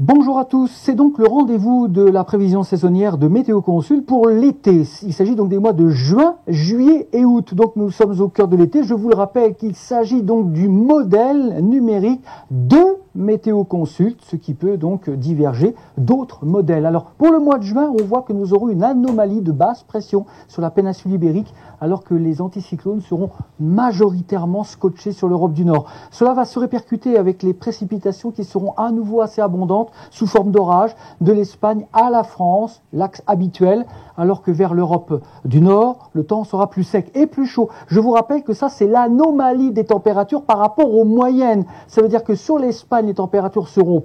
Bonjour à tous, c'est donc le rendez-vous de la prévision saisonnière de Météo Consult pour l'été. Il s'agit donc des mois de juin, juillet et août. Donc nous sommes au cœur de l'été. Je vous le rappelle qu'il s'agit donc du modèle numérique de Météo Consult, ce qui peut donc diverger d'autres modèles. Alors pour le mois de juin, on voit que nous aurons une anomalie de basse pression sur la péninsule ibérique, alors que les anticyclones seront majoritairement scotchés sur l'Europe du Nord. Cela va se répercuter avec les précipitations qui seront à nouveau assez abondantes sous forme d'orage de l'Espagne à la France, l'axe habituel, alors que vers l'Europe du Nord, le temps sera plus sec et plus chaud. Je vous rappelle que ça, c'est l'anomalie des températures par rapport aux moyennes. Ça veut dire que sur l'Espagne, les températures seront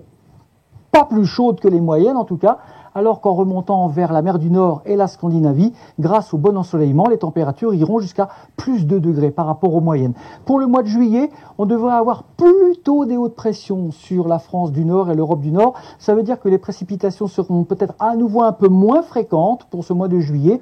pas plus chaudes que les moyennes en tout cas, alors qu'en remontant vers la mer du Nord et la Scandinavie, grâce au bon ensoleillement, les températures iront jusqu'à plus 2 degrés par rapport aux moyennes. Pour le mois de juillet, on devrait avoir plutôt des hautes pressions sur la France du Nord et l'Europe du Nord. Ça veut dire que les précipitations seront peut-être à nouveau un peu moins fréquentes pour ce mois de juillet,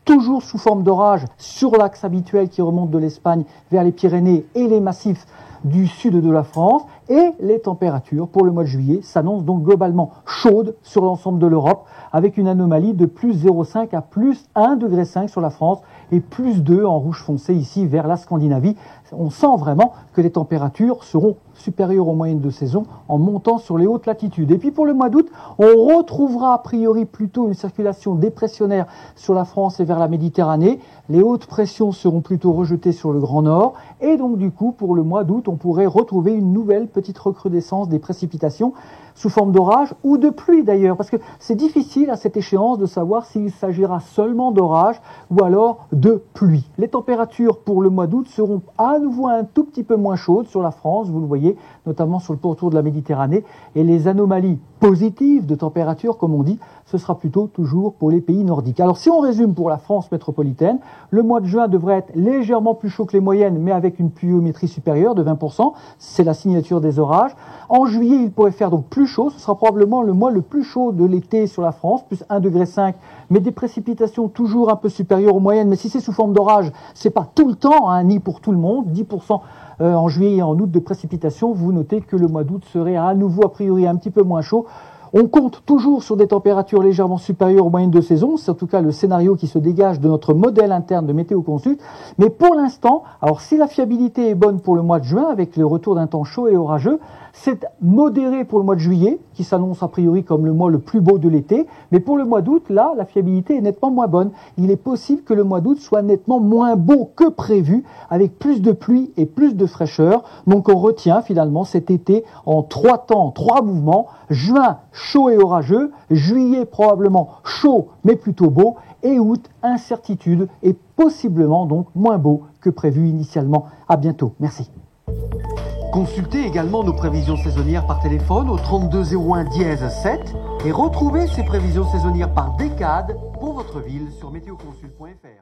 toujours sous forme d'orage sur l'axe habituel qui remonte de l'Espagne vers les Pyrénées et les massifs du sud de la France, et les températures pour le mois de juillet s'annoncent donc globalement chaudes sur l'ensemble de l'Europe, avec une anomalie de plus 0,5 à plus 1,5 degré sur la France et plus 2 en rouge foncé ici vers la Scandinavie. On sent vraiment que les températures seront supérieures aux moyennes de saison en montant sur les hautes latitudes. Et puis pour le mois d'août, on retrouvera a priori plutôt une circulation dépressionnaire sur la France et vers la Méditerranée. Les hautes pressions seront plutôt rejetées sur le Grand Nord. Et donc du coup, pour le mois d'août, on pourrait retrouver une nouvelle petite recrudescence des précipitations sous forme d'orage ou de pluie d'ailleurs, parce que c'est difficile à cette échéance de savoir s'il s'agira seulement d'orage ou alors de pluie. Les températures pour le mois d'août seront à nouveau un tout petit peu moins chaudes sur la France, vous le voyez, notamment sur le pourtour de la Méditerranée, et les anomalies positives de température, comme on dit, ce sera plutôt toujours pour les pays nordiques. Alors si on résume pour la France métropolitaine, le mois de juin devrait être légèrement plus chaud que les moyennes, mais avec une pluviométrie supérieure de 20%, c'est la signature des orages. En juillet, il pourrait faire donc plus chaud, ce sera probablement le mois le plus chaud de l'été sur la France, plus 1,5 degré, mais des précipitations toujours un peu supérieures aux moyennes, mais si c'est sous forme d'orage, c'est pas tout le temps, hein, ni pour tout le monde, 10% en juillet et en août de précipitations, vous notez que le mois d'août serait à nouveau a priori un petit peu moins chaud. On compte toujours sur des températures légèrement supérieures aux moyennes de saison, c'est en tout cas le scénario qui se dégage de notre modèle interne de Météo Consult. Mais pour l'instant, alors si la fiabilité est bonne pour le mois de juin, avec le retour d'un temps chaud et orageux, c'est modéré pour le mois de juillet, qui s'annonce a priori comme le mois le plus beau de l'été. Mais pour le mois d'août, là, la fiabilité est nettement moins bonne. Il est possible que le mois d'août soit nettement moins beau que prévu, avec plus de pluie et plus de fraîcheur. Donc on retient finalement cet été en 3 temps, 3 mouvements. Juin, chaud et orageux. Juillet, probablement chaud, mais plutôt beau. Et août, incertitude et possiblement donc moins beau que prévu initialement. À bientôt. Merci. Consultez également nos prévisions saisonnières par téléphone au 32 01 7 et retrouvez ces prévisions saisonnières par décade pour votre ville sur météoconsult.fr.